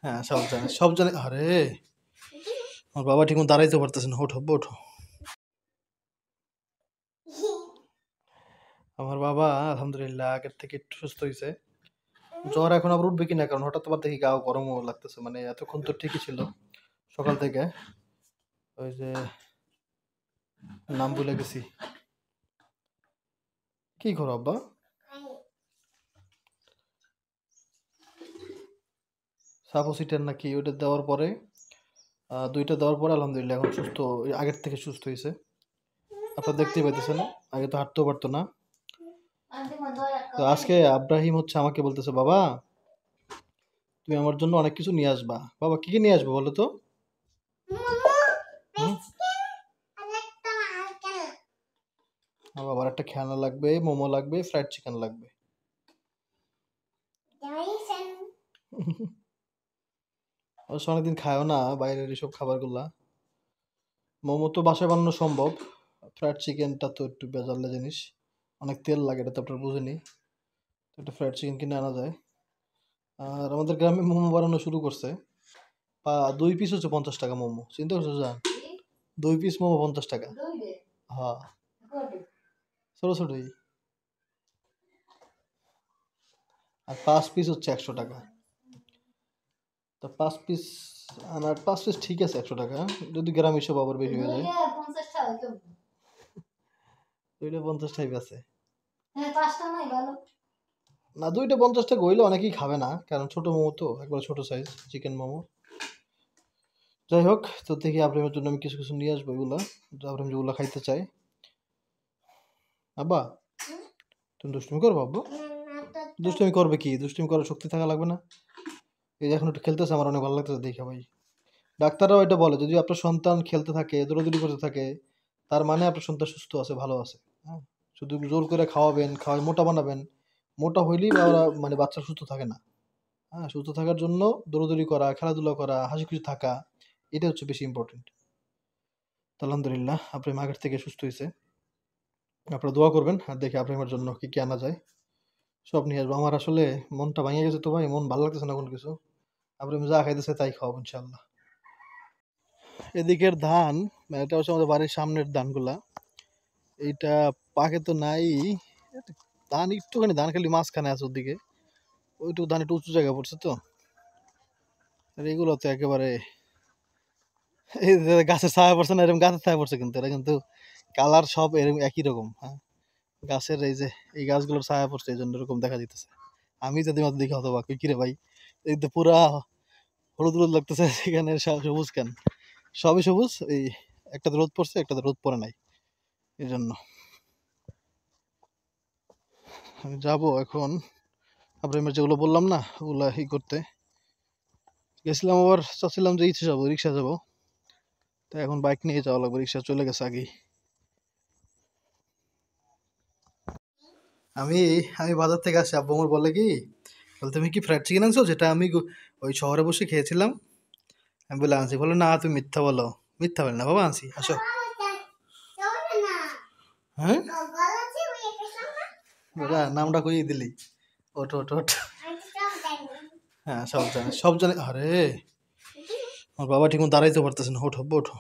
হ্যাঁ, সব জানে। আরে আমার বাবা ঠিক মতো দাঁড়াইতে পারতেছে না। ওঠো ওঠো। আমার বাবা আলহামদুলিল্লাহ আগের থেকে একটু সুস্থ হয়েছে। জ্বর এখন আবার উঠবে কিনা, কারণ হঠাৎ আবার দেখি গাও গরমও লাগতেছে। মানে এতক্ষণ তো ঠিকই ছিল সকাল থেকে। ওই যে নাম ভুলে গেছি। কি করো আব্বা? সাপোসিটার নাকি ওইটা দেওয়ার পরে, দুইটা দেওয়ার পরে আলহামদুলিল্লাহ এখন সুস্থ, আগের থেকে সুস্থ হয়েছে। আপনারা দেখতেই পাইতেছেন, আগে তো হাঁটতেও পারতো না। তো আজকে আব্রাহিম হচ্ছে আমাকে বলতেছে, বাবা তুমি আমার জন্য অনেক কিছু নিয়ে আসবা। বাবা কি কি নিয়ে আসবো বলো তো? হুম? আমার বাবার একটা খেলনা লাগবে, মোমো লাগবে, ফ্রাইড চিকেন লাগবে। অবশ্য অনেকদিন খায়ও না বাইরের এসব খাবারগুলা। মোমো তো বাসায় বানানো সম্ভব, ফ্রাইড চিকেনটা তো একটু বেজাল্লা জিনিস, অনেক তেল লাগে, এটা তো আপনার বুঝেনি। তো একটা ফ্রাইড চিকেন কিনে আনা যায়। আর আমাদের গ্রামে মোমো বানানো শুরু করছে। 2 পিস হচ্ছে 50 টাকা মোমো, চিন্তা করছো জান? 2 পিস মোমো 50 টাকা। হ্যাঁ, ছোট ছোটই। আর 5 পিস হচ্ছে 100 টাকা। তো 5 পিস আনার, 5 পিস ঠিক আছে 100 টাকা, যদি গ্রাম হিসেবে আবার বেশি হয়ে যায়। দুইটা 50 টাই আছে না, দুইটা 50 টাকা হইলে অনেকেই খাবে না, কারণ ছোট মোমো তো, একবার ছোট সাইজ চিকেন মোমো। যাই হোক, তো দেখি আব্রাহিমের জন্য আমি কিছু কিছু নিয়ে আসবো, এগুলা আব্রাহিম যেগুলো খাইতে চাই। আব্বা তুমি দুষ্টুমি করবো? আব্বু দুষ্টুমি করবে কি? দুষ্টুমি করার শক্তি থাকা লাগবে না? এই যে এখন একটু খেলতেছে, আমার অনেক ভালো লাগতেছে দেখে ভাই। ডাক্তাররাও এটা বলে, যদি আপনার সন্তান খেলতে থাকে, দৌড়াদৌড়ি করতে থাকে, তার মানে আপনার সন্তান সুস্থ আছে, ভালো আছে। হ্যাঁ, শুধু জোর করে খাওয়াবেন, খাওয়াই মোটা বানাবেন, মোটা হইলেই ওরা মানে বাচ্চা সুস্থ থাকে না। হ্যাঁ, সুস্থ থাকার জন্য দৌড়াদৌড়ি করা, খেলাধুলা করা, হাসি খুশি থাকা, এটা হচ্ছে বেশি ইম্পর্টেন্ট। তো আলহামদুলিল্লাহ আপনার আগের থেকে সুস্থ হয়েছে। আপনারা দোয়া করবেন, আর দেখি আপনার জন্য কি কি আনা যায় সব নিয়ে আসবো। আমার আসলে মনটা ভাঙে গেছে তো ভাই, মন ভালো লাগতেছে না কোনো কিছু। আপনি যা খাইতেছে তাই খাওয়াবো ইনশাল্লাহ। এদিকের ধান, মানে এটা হচ্ছে আমাদের বাড়ির সামনের ধানগুলা, এইটা পাকে তো নাই। ধান একটুখানি, ধান খালি মাঝখানে আছে ওদিকে, ওইটুকু ধান একটু উঁচু জায়গা পড়ছে তো। আর এগুলো তো একেবারে এই যে গাছের ছায়া পড়ছে না, এরকম গাছের ছায়া পড়ছে, কিন্তু এটা কিন্তু কালার সব এরকম একই রকম। হ্যাঁ, গাছের এই যে এই গাছগুলোর ছায়া পড়ছে, এই জন্য এরকম দেখা যেতেছে। আমি যদি মাত্র দেখে হতো বা কিরে ভাই, এই তো পুরা হলুদ হলুদ লাগতেছে, সেখানে সবুজ কেন? সবই সবুজ, এই একটাতে রোদ পড়ছে, একটাতে রোদ পড়ে নাই, এই জন্য। আমি যাবো এখন আব্রাহিমের যেগুলো বললাম না, ওগুলা ই করতে গেছিলাম। আবার চাচ্ছিলাম যে ইচ্ছে যাবো, রিক্সা যাবো, তো এখন বাইক নিয়ে যাওয়া লাগবে, রিক্সা চলে গেছে আগেই। আমি আমি বাজার থেকে আসি, আব্বু আমার বলে কি, বলে তুমি কি ফ্রাইড চিকেন আনছো, যেটা আমি ওই শহরে বসে খেয়েছিলাম? আমি বলে আনছি। বলে না তুমি মিথ্যা বলো। মিথ্যা বলে না বাবা, আনছি, আসো। হ্যাঁ, ওরা নামটা কইয়ে দিলি। ওঠো ওঠো ওঠো। হ্যাঁ, সব জানে। আরে আমার বাবা ঠিক মতো দাঁড়াইতে পারতেছে না। ওঠো ওঠো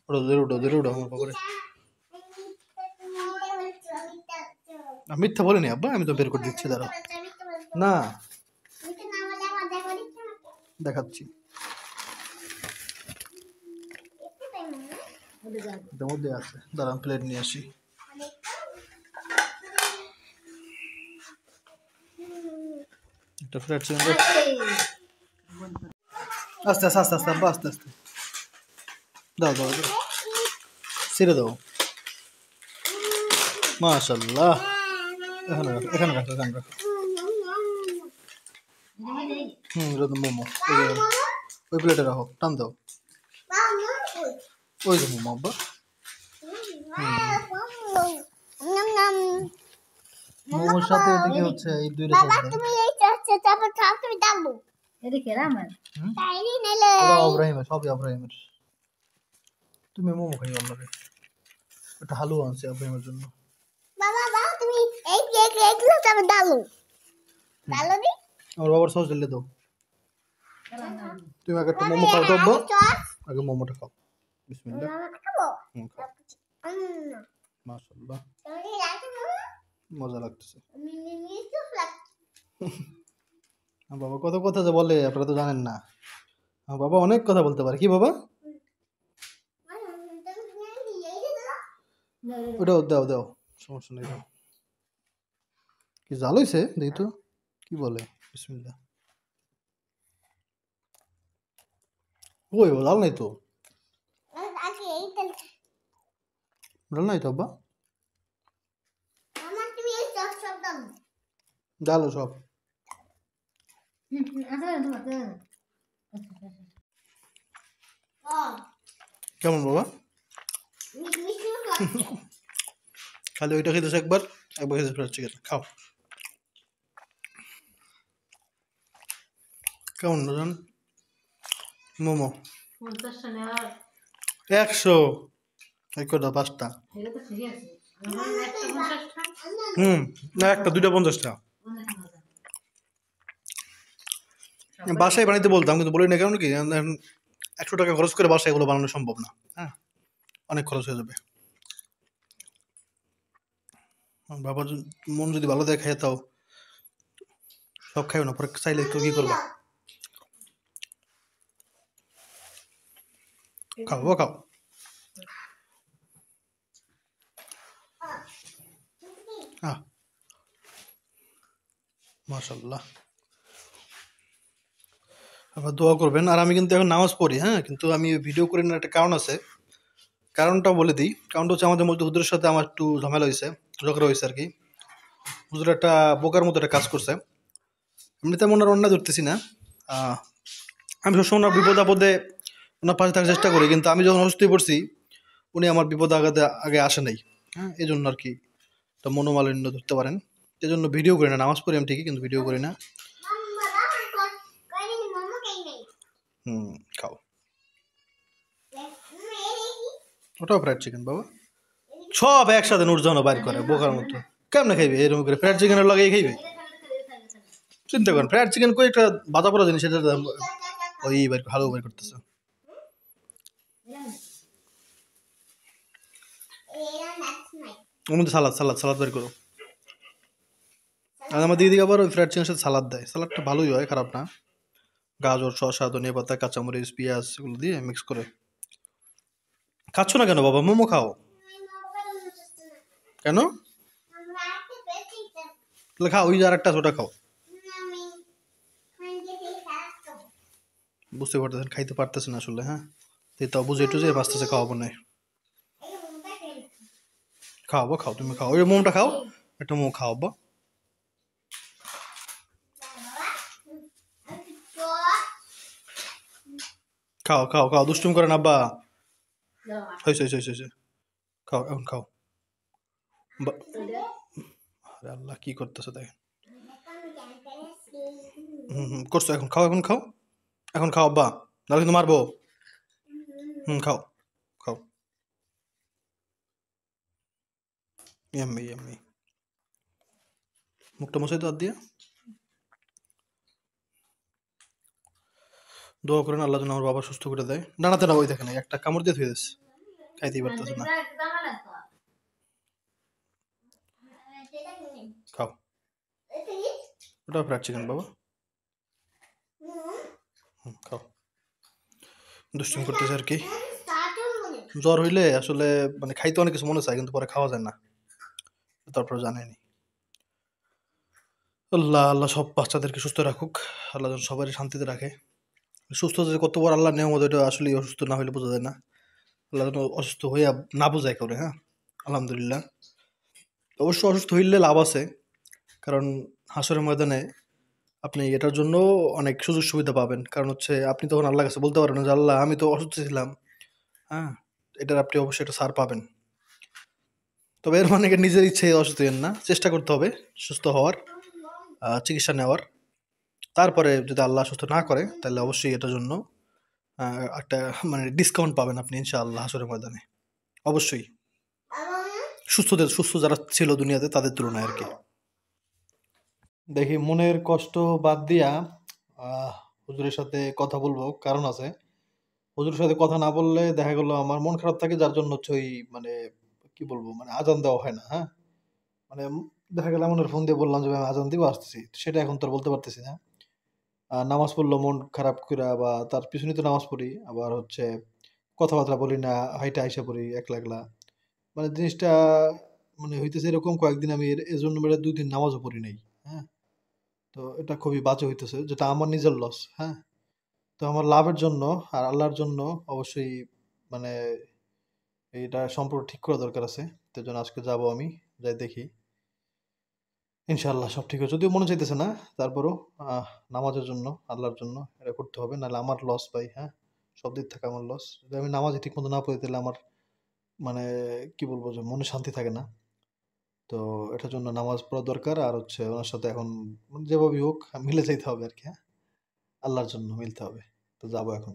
ওঠো, জোরে উঠো জোরে উঠো আমার বাবারে। আমি মিথ্যা বলিনি আব্বা, আমি তো বের করে দিচ্ছি, দাঁড়াও। না, দেখাচ্ছি। এটার মধ্যে আছে, দাঁড়ান প্লেট নিয়ে আসি। একটা ফ্রাইড চিকেন, আস্তে আস্তে আস্তে আস্তে আব্বা, আস্তে আস্তে দাও দাও দাও, ছেড়ে দাও। মাশাল্লাহ, এখানে রাখো, এখানে রাখো, এখানে রাখো। এটা তো মোমো, ওই প্লেটে রাখো, টান দাও। ওই যে মোমো আব্বা। মোমোর সাথে এদিকে হচ্ছে এই দুইটা সস দাও। আব্রাহিমের, সবই আব্রাহিমের। তুমি মোমো খাই আল্লাহরে। একটা হালুয়া আনছি আব্রাহিমের জন্য। আমার বাবার সস ঢেলে দাও। তুমি আগে একটা মোমো খাও তো আব্বা, আগে মোমোটা খাও। বিসমিল্লাহ। খাও। মাশাআল্লাহ, মজা লাগতেছে। বাবা কত কথা যে বলে আপনারা তো জানেন না। বাবা অনেক কথা বলতে পারে। কি বাবা? ওটাও দাও দাও, সমস্যা নেই দাও। কি জাল হয়েছে দেখি তো, কি বলে? বিসমিল্লাহ। ওই জাল নাই তো, জাল নাই তো আব্বা, জাল সব। কেমন বাবা? খালি ওইটা খেতেছে একবার, একবার খেতে ফ্রাইড চিকেন খাও। কেমন জান? মোমো 100 এক কটা 5টা। না একটা 2টা 50টা। বাসায় বানাইতে বলতাম কিন্তু বলি না, কারণ কি 100 টাকা খরচ করে বাসায় এগুলো বানানো সম্ভব না। হ্যাঁ, অনেক খরচ হয়ে যাবে। বাবার মন যদি ভালো দেয় খাইয়ে তাও সব খাইও না, পরে চাইলে একটু কি করবা? খাও বাবা খাও। মাশাআল্লাহ, আবার দোয়া করবেন। আর আমি কিন্তু এখন নামাজ পড়ি, হ্যাঁ, কিন্তু আমি ভিডিও করি না, একটা কারণ আছে। কারণটা বলে দিই। কারণটা হচ্ছে আমাদের মধ্যে হুজুরের সাথে আমার একটু ঝামেলা হয়েছে, ঝগড়া হয়েছে আর কি। হুজুর একটা বোকার মতো একটা কাজ করছে। এমনি তেমন আর অন্যায় ধরতেছি না। আমি সবসময় ওনার বিপদ আপদে ওনার পাশে থাকার চেষ্টা করি, কিন্তু আমি যখন অসুস্থ হয়ে পড়ছি উনি আমার বিপদ আঘাতে আগে আসে নাই। হ্যাঁ, এই জন্য আর কি একটা মনোমালিন্য ধরতে পারেন। এই জন্য ভিডিও করি না। নামাজ পড়ি আমি ঠিকই, কিন্তু ভিডিও করি না। খাও। ওটাও ফ্রাইড চিকেন বাবা, সব একসাথে নুরজানো বাইর করে বোকার মতো। কেমনে খাইবে এরকম করে? ফ্রাইড চিকেনের লাগাই খাইবে? চিন্তা করেন, ফ্রাইড চিকেন কই একটা বাজা পড়া জিনিস, সেটা ওই ভালো বাইর করতেছে। ওর মধ্যে সালাদ সালাদ সালাদ বের করো। আর আমার দিদি আবার ওই ফ্রাইড চিকেনের সাথে সালাদ দেয়। সালাদটা ভালোই হয়, খারাপ না। গাজর, শসা, ধনিয়া পাতা, কাঁচামরিচ, পেঁয়াজ এগুলো দিয়ে মিক্স করে। খাচ্ছ না কেন বাবা? মোমো খাও। কেন? তাহলে খাও, ওই যে আরেকটা ওটা খাও। বুঝতে পারতেছেন, খাইতে পারতেছেন আসলে। হ্যাঁ, তাও বুঝে টুঝে বাঁচতেছে, খাওয়াবো না। খাওয়াবো, খাও, তুমি খাও। ওই মোমোটা খাও, একটা মোমো খাওয়াবো। খাও খাও খাও, দুষ্টুম করেন আব্বা। হয়েছে হয়েছে হয়েছে, খাও এখন খাও। আরে আল্লাহ, কি করতেছো দেখেন। করছো, এখন খাও, এখন খাও, এখন খাও আব্বা, নাহলে কিন্তু মারবো। খাও খাও। এমনি এমনি মুখটা মশাই তো হাত দিয়ে। দোয়া করেন আল্লাহ যেন আমার বাবা সুস্থ করে দেয়। ডানাতে না, ওই দেখেন একটা কামড় দিয়ে ধুয়ে দিচ্ছে, খাইতেই পারতেছে না। খাও, ওটা ফ্রাইড চিকেন বাবা। খাও। দুষ্টুমি করতেছে আর কি। জ্বর হইলে আসলে মানে খাইতে অনেক কিছু মনে চায়, কিন্তু পরে খাওয়া যায় না। তারপর জানেনি। আল্লাহ আল্লাহ সব বাচ্চাদেরকে সুস্থ রাখুক, আল্লাহ যেন সবাই শান্তিতে রাখে। সুস্থ যে কত বড় আল্লাহ নিয়মত, এটা আসলে অসুস্থ না হইলে বোঝা যায় না। আল্লাহ যেন অসুস্থ হইয়া না বোঝায় করে। হ্যাঁ, আলহামদুলিল্লাহ। অবশ্য অসুস্থ হইলে লাভ আছে, কারণ হাসরের ময়দানে আপনি এটার জন্য অনেক সুযোগ সুবিধা পাবেন। কারণ হচ্ছে আপনি তখন আল্লাহর কাছে বলতে পারবেন যে আল্লাহ আমি তো অসুস্থ ছিলাম। হ্যাঁ, এটার আপনি অবশ্যই একটা ছাড় পাবেন। তবে এর মানে নিজের ইচ্ছে অসুস্থ হন না, চেষ্টা করতে হবে সুস্থ হওয়ার, চিকিৎসা নেওয়ার। তারপরে যদি আল্লাহ সুস্থ না করে তাহলে অবশ্যই এটার জন্য একটা মানে ডিসকাউন্ট পাবেন আপনি ইনশাআল্লাহ হাসরের ময়দানে, অবশ্যই। সুস্থ যারা ছিল দুনিয়াতে তাদের তুলনায় আর কি। দেখি মনের কষ্ট বাদ দিয়া হুজুরের সাথে কথা বলবো, কারণ আছে। হুজুরের সাথে কথা না বললে দেখা গেল আমার মন খারাপ থাকে, যার জন্য হচ্ছে ওই মানে কি বলবো মানে আজান দেওয়া হয় না, হ্যাঁ? মানে দেখা গেল এমন ফোন দিয়ে বললাম যে ভাই আমি আজান দিব আসতেছি। সেটা এখন তো আর বলতে পারতেছি না। নামাজ পড়লো মন খারাপ কইরা বা তার পিছনেই তো নামাজ পড়ি। আবার হচ্ছে কথাবার্তা বলি না, হাইটা আইসা পড়ি একলা, একলা। মানে জিনিসটা মানে হইতেছে এরকম কয়েকদিন আমি এজন্য মেরে ২ দিন নামাজও পড়ি নাই। হ্যাঁ? তো এটা খুবই বাজে হইতেছে, যেটা আমার নিজের লস। হ্যাঁ? তো আমার লাভের জন্য আর আল্লাহর জন্য অবশ্যই মানে এটা সম্পর্ক ঠিক করা দরকার আছে। তো এজন্য আজকে যাবো আমি। যাই দেখি। ইনশাআল্লাহ সব ঠিক হবে। যদিও মনে চাইতেছে না, তারপরও আহ নামাজের জন্য, আল্লাহর জন্য এটা করতে হবে। নাহলে আমার লস ভাই, হ্যাঁ? সব দিক থেকে আমার লস। যদি আমি নামাজই ঠিকমতো না পড়ি তাহলে আমার মানে কি বলবো যে মনে শান্তি থাকে না। তো এটার জন্য নামাজ পড়া দরকার। আর হচ্ছে ওনার সাথে এখন মানে যেভাবেই হোক মিলে যাইতে হবে আরকি, হ্যাঁ? আল্লাহর জন্য মিলতে হবে। তো যাবো এখন।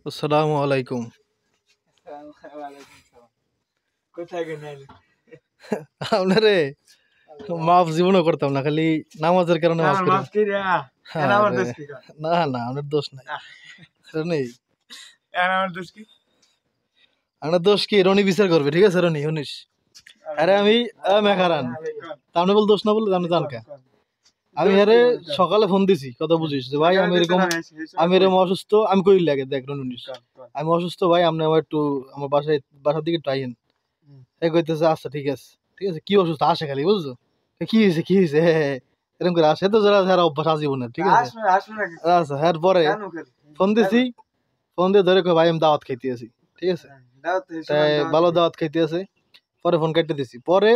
আসসালামু আলাইকুম। কোথায় গেলেন? আপনারে মাফ জীবনও করতাম না, খালি নামাজের কারণে মাফ আমার করে। মাফ কইরা এন আমার আরে দোষ কি কর? না, না আপনার দোষ নাই। রনি, এন আমার দোষ কি? আপনার দোষ কি রনি বিচার করবে, ঠিক আছে রনি শুনিস? আরে আমি মেঘারান আপনি বল দোষ না বললে আপনি জান কা? আমি আরে সকালে ফোন দিছি, কথা বুঝিস যে ভাই আমি এরকম অসুস্থ। আমি কই লাগে দেখ রনি, আমি অসুস্থ ভাই, আপনি আমার একটু আমার বাসার দিকে একটু আইয়েন। এই কইতেছে আচ্ছা ঠিক আছে, ঠিক আছে। কি অসুস্থ আসে খালি, বুঝছো? কি হয়েছে কি হয়েছে, এরকম করে আসে তো যারা যারা অভ্যাস আজীবনের, ঠিক আছে। আচ্ছা এরপরে ফোন দিছি, ফোন দিয়ে ধরে কই ভাই আমি দাওয়াত খাইতে আছি, ঠিক আছে। তাই ভালো দাওয়াত খাইতে আছে। পরে ফোন কেটে দিছি। পরে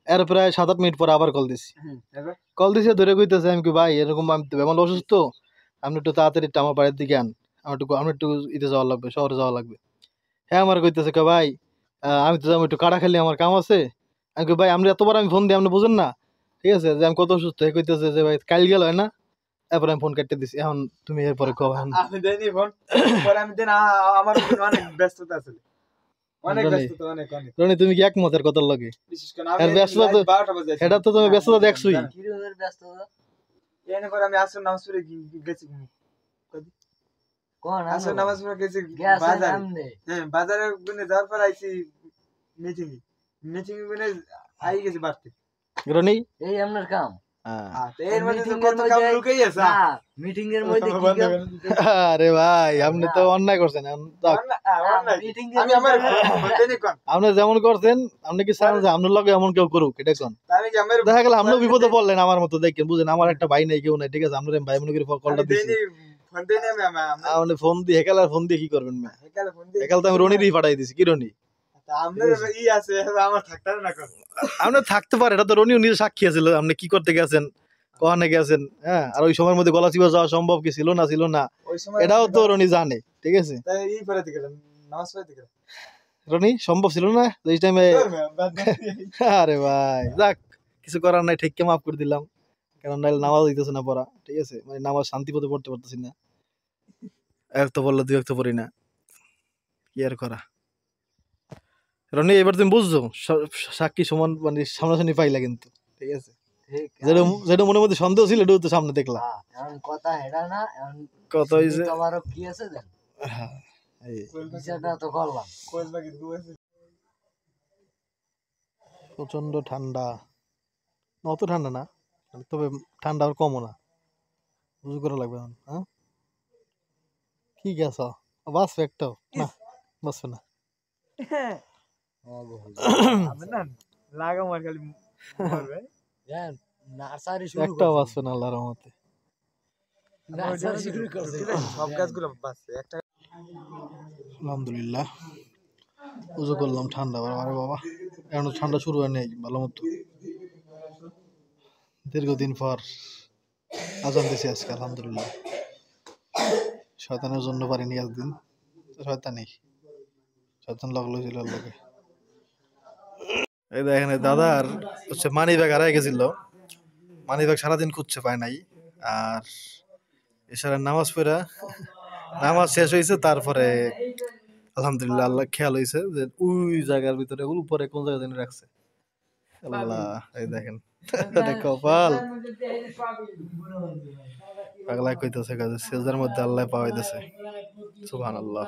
এর প্রায় ৭-৮ মিনিট পরে আবার কল দিছি। কল দিছে ধরে কইতেছে আমি কি ভাই এরকম আমি বেমার অসুস্থ, আপনি একটু তাড়াতাড়ি একটু আমার বাড়ির দিকে আন, আমার একটু ইতে যাওয়া লাগবে, শহরে যাওয়া লাগবে। হ্যাঁ আমার কইতেছে কে ভাই আমি তো যাবো একটু কাটা খালি, আমার কাম আছে। আমি কই ভাই আপনি এতবার আমি ফোন দিই আপনি বুঝেন না, ঠিক আছে, যে আমি কত অসুস্থ। হে কইতেছে যে ভাই কাল গেল হয় না। তারপরে আমি ফোন কেটে দিছি। এখন তুমি এরপরে কও এখন। আমি দেইনি ফোন। পরে আমি দেন আমার অনেক ব্যস্ততা ছিল। অনেক রনি, ব্যস্ততা অনেক। রনি তুমি কি একমতের কথার লগে? বিশেষ করে আর আমি ব্যস্ততা তো 12টা বাজে এটা তো তুমি ব্যস্ততা দেখছই। কি রকমের ব্যস্ততা? এনে করে আমি আসর নামাজ পড়ে গেছি। কোন আসর নামাজ পড়ে গেছি বাজারে। হ্যাঁ বাজারে গুনে যাওয়ার পর আইছি মিটিং গুনে আই গেছি বাড়তে। রনি এই আপনার কাম। এর মধ্যে তো কত কাম লুকাই আছে। মিটিং এর মধ্যে কি কাম? আরে ভাই আপনি তো অন্যায় করছেন। আমি আমার আপনি যেমন করছেন, আপনি কি চান যে আপনার লগে এমন কেউ করুক? এটা কোন দেখা গেল আপনিও বিপদে পড়লেন আমার মতো, দেখেন বুঝেন আমার একটা ভাই নাই কেউ নাই, ঠিক আছে। আপনার ভাই মনে করে কলটা দিছি, আপনি ফোন দিয়ে হেকালার ফোন দিয়ে কি করবেন? হেকাল তো আমি রনিরই পাঠাই দিছি। কি রনি আপনার থাকতে পারে, এটা তো রনিও নিজে সাক্ষী আছিল আপনি কি করতে গেছেন, কখনে গেছেন, হ্যাঁ। আর ওই সময়ের মধ্যে গলা চিপা যাওয়া সম্ভব কি ছিল না ছিল না, এটাও তো রনি জানে, ঠিক আছে। রনি সম্ভব ছিল না এই টাইমে? আরে ভাই যাক, কিছু করার নাই, ঠিককে মাফ করে দিলাম। কারণ নাহলে নামাজ হইতেছে না পড়া, ঠিক আছে। মানে নামাজ শান্তি পথে পড়তে পারতেছি না। এক তো বললো দুই এক তো পড়ি না, কি আর করা। রনি এবার তুমি বুঝছো সাক্ষী সমান মানে সামনাসামনি পাইলা কিন্তু, ঠিক আছে। যেটা যেটা মনের মধ্যে সন্দেহ ছিল এটাও তো সামনে দেখলাম। এখন কথা হেডা না, এখন কথা হইছে তোমারও কি আছে দেন। হ্যাঁ, এই বিচারটা তো করলাম। প্রচন্ড ঠান্ডা, অত ঠান্ডা না, তবে ঠান্ডা আর কমও না, বুঝু করা লাগবে এখন, হ্যাঁ। কি গেছ বাঁচবে একটাও না, বাঁচবে না। লাগামার খালি মরবে। নার্সারি শুরু একটাও করছে। বাঁচবে না আল্লাহর রহমতে। নার্সারি শুরু করছে। সব গাছগুলো বাঁচছে একটা। আলহামদুলিল্লাহ পুজো করলাম। ঠান্ডা আরে বাবা, এখন ঠান্ডা শুরু হয় নাই ভালো মতো। দীর্ঘদিন পর আজান দিছি আজকে, আলহামদুলিল্লাহ। শয়তানের জন্য পারিনি একদিন, শয়তানি শয়তান লাগলো ছিল আল্লাহকে। এই দেখেন দাদার হচ্ছে মানি ব্যাগ হারাই গেছিল, মানি ব্যাগ সারাদিন খুঁজছে পায় নাই। আর এছাড়া নামাজ পড়া, নামাজ শেষ হয়েছে তারপরে আলহামদুলিল্লাহ আল্লাহ খেয়াল হয়েছে যে ওই জায়গার ভিতরে উপরে কোন জায়গা জানি রাখছে। আল্লাহ এই দেখেন কপাল পাগলা কইতেছে কাজে সেজদার মধ্যে আল্লাহ পাওয়াইতেছে সুবহানাল্লাহ